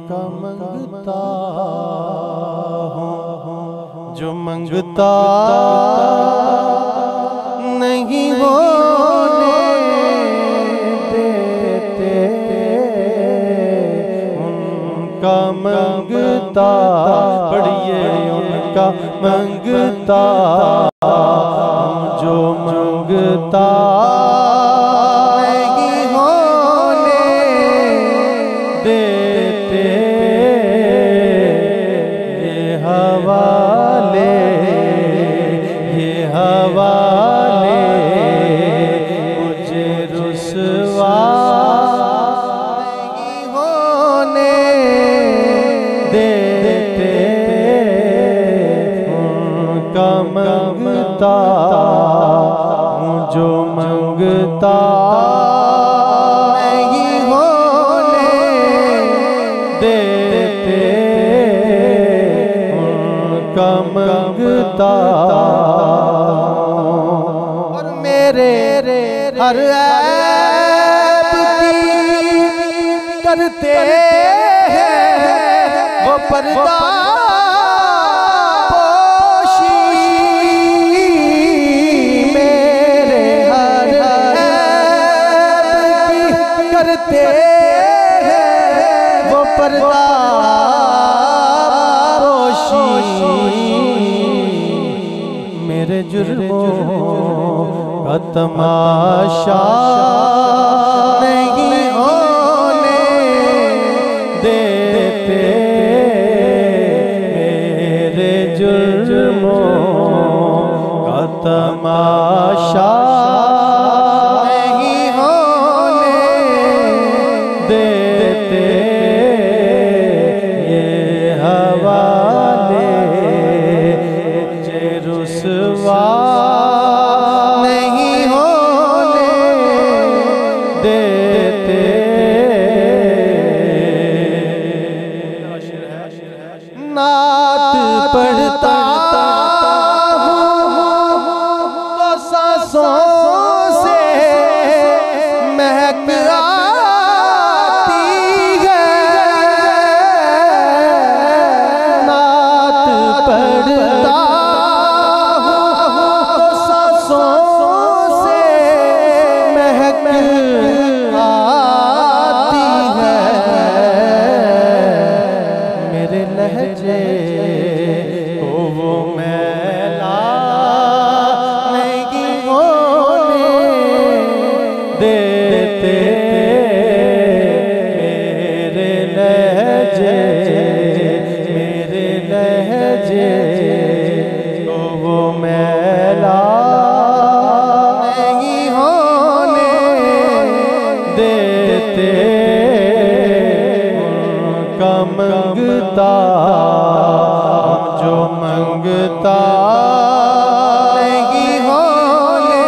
उनका मंगता हूँ जो मंगता नहीं होने देते, उनका मंगता पढ़िए उनका मंगता जो मंगता नहीं होने देते, ये हवाले मुझे रुसवा नहीं होने देते, उनका मंगता जो मंगता नहीं होने देते, उनका मंगता। और मेरे हर ऐब की करते हैं वो पर्दा वो पर्दा पोशी, मेरे जुर्मों का तमाशा नहीं होने देते, मेरे जुर्मों का तमाशा देते, ये हवाले मुझे रुसवा नहीं होने देते। नात पढ़ता हूँ तो सांसों से महक वो मैला नहीं होने देते, मेरे लहजे वो मैला नहीं होने देते, उनका मंगता जो मंगता नहीं होने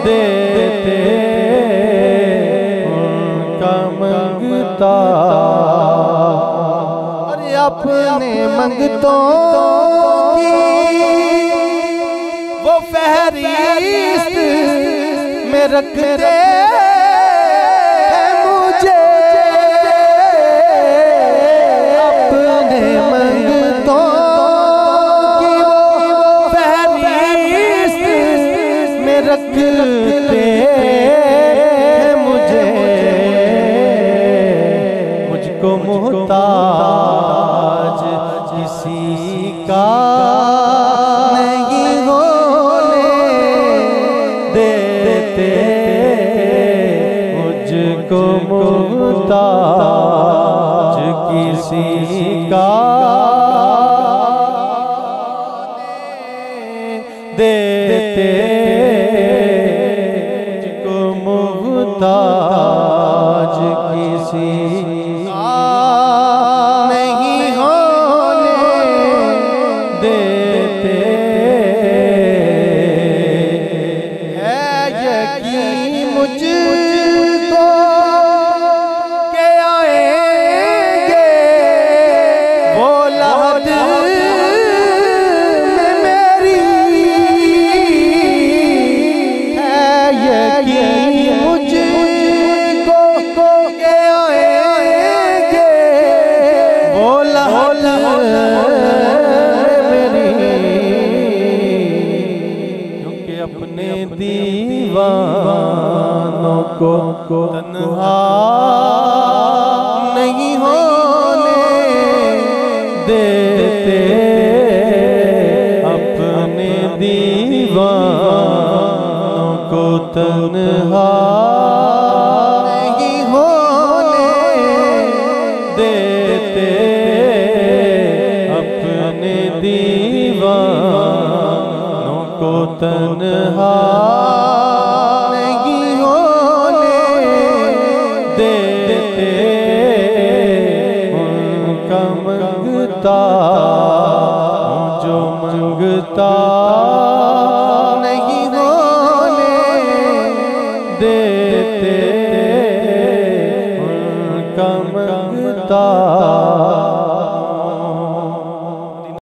देते, उनका मंगता। और अपने मंगतों की वो फहरिस्त में रखते मुझे, अपने मंगतों की वो फहरिस्त में रखते मुझे, मुझको मोहताज किसी का नहीं होने देते, मुझको मोहताज किसी का देते, मुझको मोहताज किसी का नहीं होने देते, है यकीन मुझको के आएंगे वो लहद में मेरी, है यकीन मुझको के आएंगे तन्हा नहीं होने देते, अपने दीवानों को तन्हा नहीं होने देते, अपने दीवानों को तन्हा नहीं होने देते, उनका मंगता जो मंगता नहीं होने देते, उनका मंगता